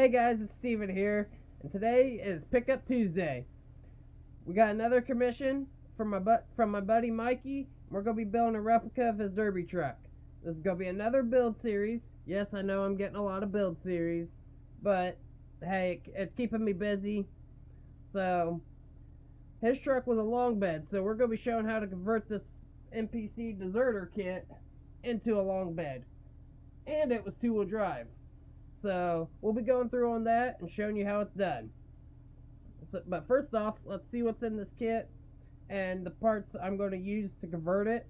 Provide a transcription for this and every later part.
Hey guys, it's Steven here, and today is Pickup Tuesday. We got another commission from my buddy Mikey. We're gonna be building a replica of his derby truck. This is gonna be another build series. Yes, I know I'm getting a lot of build series, but hey, it's keeping me busy. So his truck was a long bed, so we're gonna be showing how to convert this NPC deserter kit into a long bed, and it was two-wheel drive. So we'll be going through on that and showing you how it's done. But first off, let's see what's in this kit and the parts I'm going to use to convert it.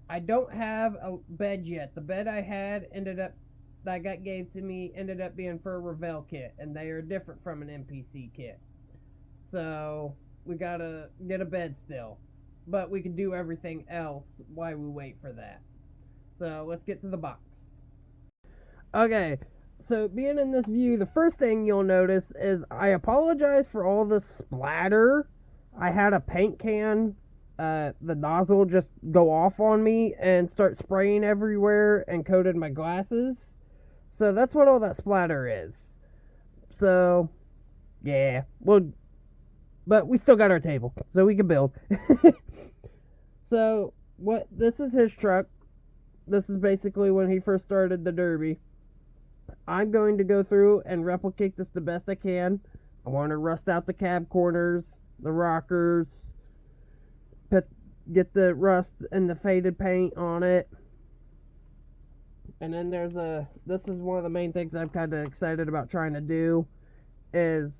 I don't have a bed yet. The bed I had that got gave to me ended up being for a Revell kit, and they are different from an NPC kit. So we gotta get a bed still, but we can do everything else while we wait for that. So let's get to the box. Okay, so being in this view, the first thing you'll notice is I apologize for all the splatter. I had a paint can, the nozzle just go off on me and start spraying everywhere and coated my glasses. So that's what all that splatter is. So, yeah, but we still got our table, so we can build. So, this is his truck. This is basically when he first started the Derby. I'm going to go through and replicate this the best I can. I want to rust out the cab corners, the rockers, get the rust and the faded paint on it. And then this is one of the main things I'm kind of excited about trying to do is,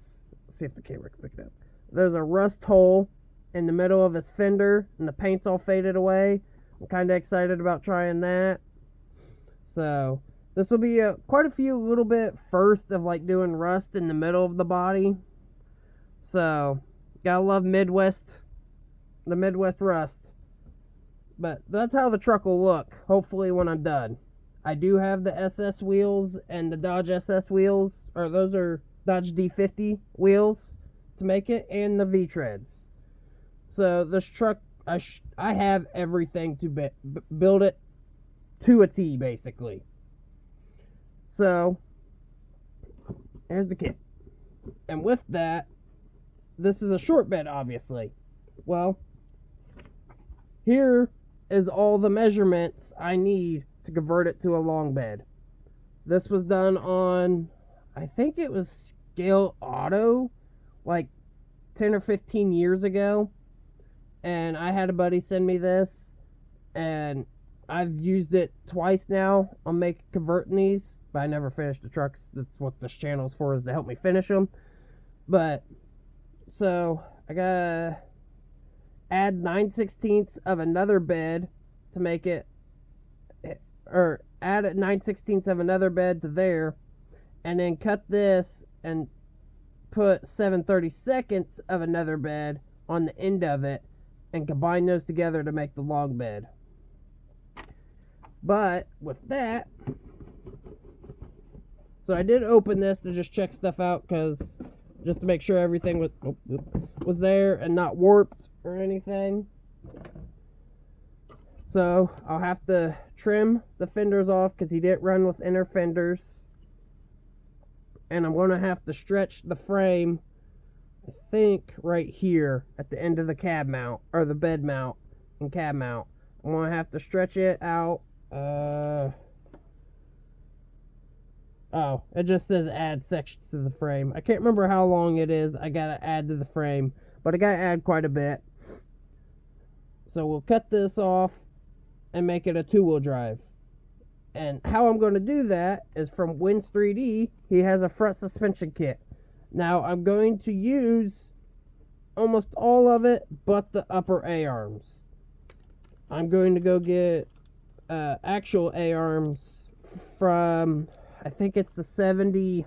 see if the camera can pick it up. There's a rust hole in the middle of his fender and the paint's all faded away. I'm kind of excited about trying that. So this will be quite a few little bit first of like doing rust in the middle of the body. So, gotta love the Midwest rust. But that's how the truck will look, hopefully, when I'm done. I do have the SS wheels and the Dodge SS wheels, or those are Dodge D50 wheels to make it, and the V-treads. So, this truck, I have everything to build it to a T, basically. So, here's the kit. And with that, this is a short bed, obviously. Well, here is all the measurements I need to convert it to a long bed. This was done on, I think it was Scale Auto, like 10 or 15 years ago. And I had a buddy send me this, and I've used it twice now on converting these. But I never finished the trucks. That's what this channel is for, is to help me finish them. But, so, I gotta add 9/16 of another bed to make it, or add 9/16 of another bed to there, and then cut this and put 7/32 of another bed on the end of it, and combine those together to make the long bed. But, with that, so I did open this to just check stuff out, just to make sure everything was there and not warped or anything. So I'll have to trim the fenders off because he didn't run with inner fenders. And I'm going to have to stretch the frame, I think, right here at the end of the cab mount, or the bed mount and cab mount. I'm going to have to stretch it out. Oh, it just says add sections to the frame. I can't remember how long it is I gotta add to the frame, but I gotta add quite a bit. So we'll cut this off and make it a two-wheel drive. And how I'm going to do that is from Wins 3D, he has a front suspension kit. Now I'm going to use almost all of it but the upper A-arms. I'm going to go get actual A-arms from, I think it's the 70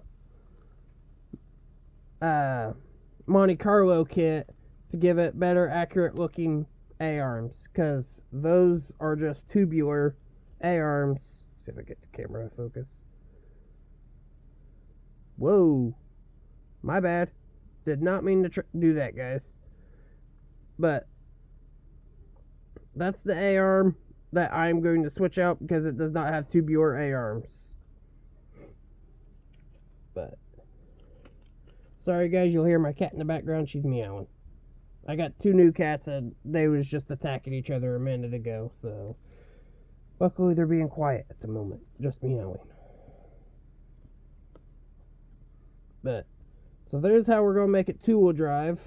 Monte Carlo kit to give it better, accurate looking A-arms, because those are just tubular A-arms. See if I get the camera to focus. Whoa, my bad. Did not mean to do that, guys. But that's the A-arm that I'm going to switch out because it does not have tubular A-arms. But sorry guys, you'll hear my cat in the background. She's meowing. I got 2 new cats and they was just attacking each other a minute ago, so luckily they're being quiet at the moment, just meowing. But so there's how we're gonna make it 2-wheel drive.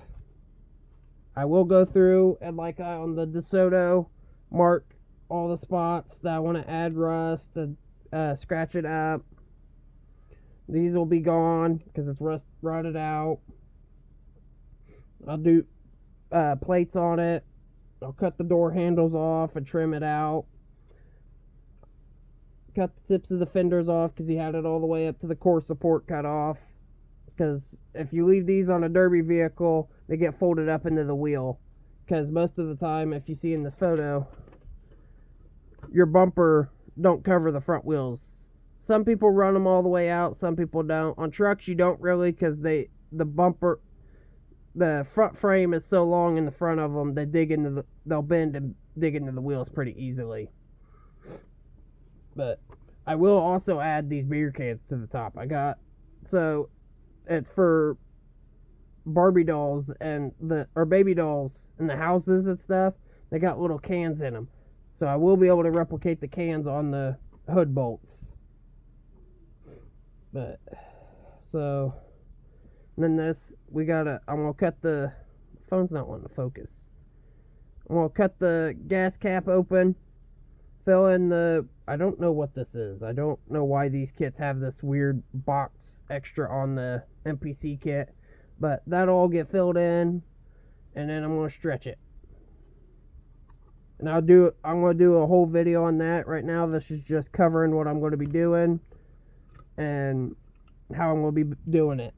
I will go through and like on the DeSoto, mark all the spots that I want to add rust and scratch it up. These will be gone because it's rotted out. I'll do plates on it. I'll cut the door handles off and trim it out. Cut the tips of the fenders off because he had it all the way up to the core support cut off. Because if you leave these on a derby vehicle, they get folded up into the wheel. Because most of the time, if you see in this photo, your bumper don't cover the front wheels. Some people run them all the way out, some people don't. On trucks, you don't really, because the front frame is so long in the front of them, they'll bend and dig into the wheels pretty easily. But I will also add these beer cans to the top. So it's for Barbie dolls or baby dolls in the houses and stuff. They got little cans in them, so I will be able to replicate the cans on the hood bolts. But so then I'm gonna cut the phone's not wanting to focus. I'm gonna cut the gas cap open, fill in I don't know what this is. I don't know why these kits have this weird box extra on the MPC kit, but that'll all get filled in, and then I'm gonna stretch it. And I'm gonna do a whole video on that. Right now, this is just covering what I'm gonna be doing and how I'm gonna be doing it.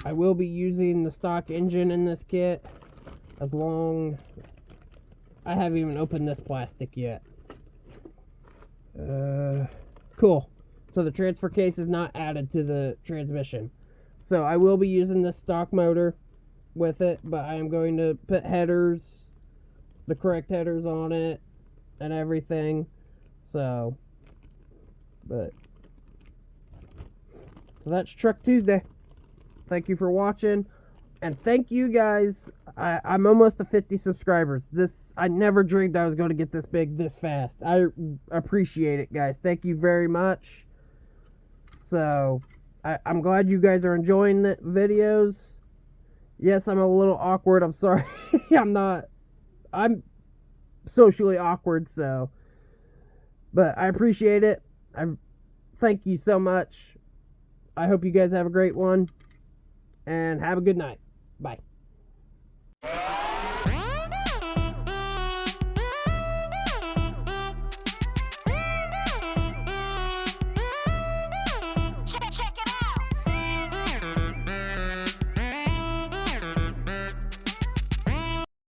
I will be using the stock engine in this kit. I haven't even opened this plastic yet. Cool. So the transfer case is not added to the transmission. So I will be using this stock motor with it, but I am going to put headers, the correct headers on it, and everything. So that's Truck Tuesday. Thank you for watching, and thank you guys. I'm almost to 50 subscribers. I never dreamed I was going to get this big this fast. I appreciate it, guys. Thank you very much. So I'm glad you guys are enjoying the videos. Yes, I'm a little awkward. I'm sorry. I'm socially awkward, so. But I appreciate it. Thank you so much. I hope you guys have a great one. And have a good night. Bye.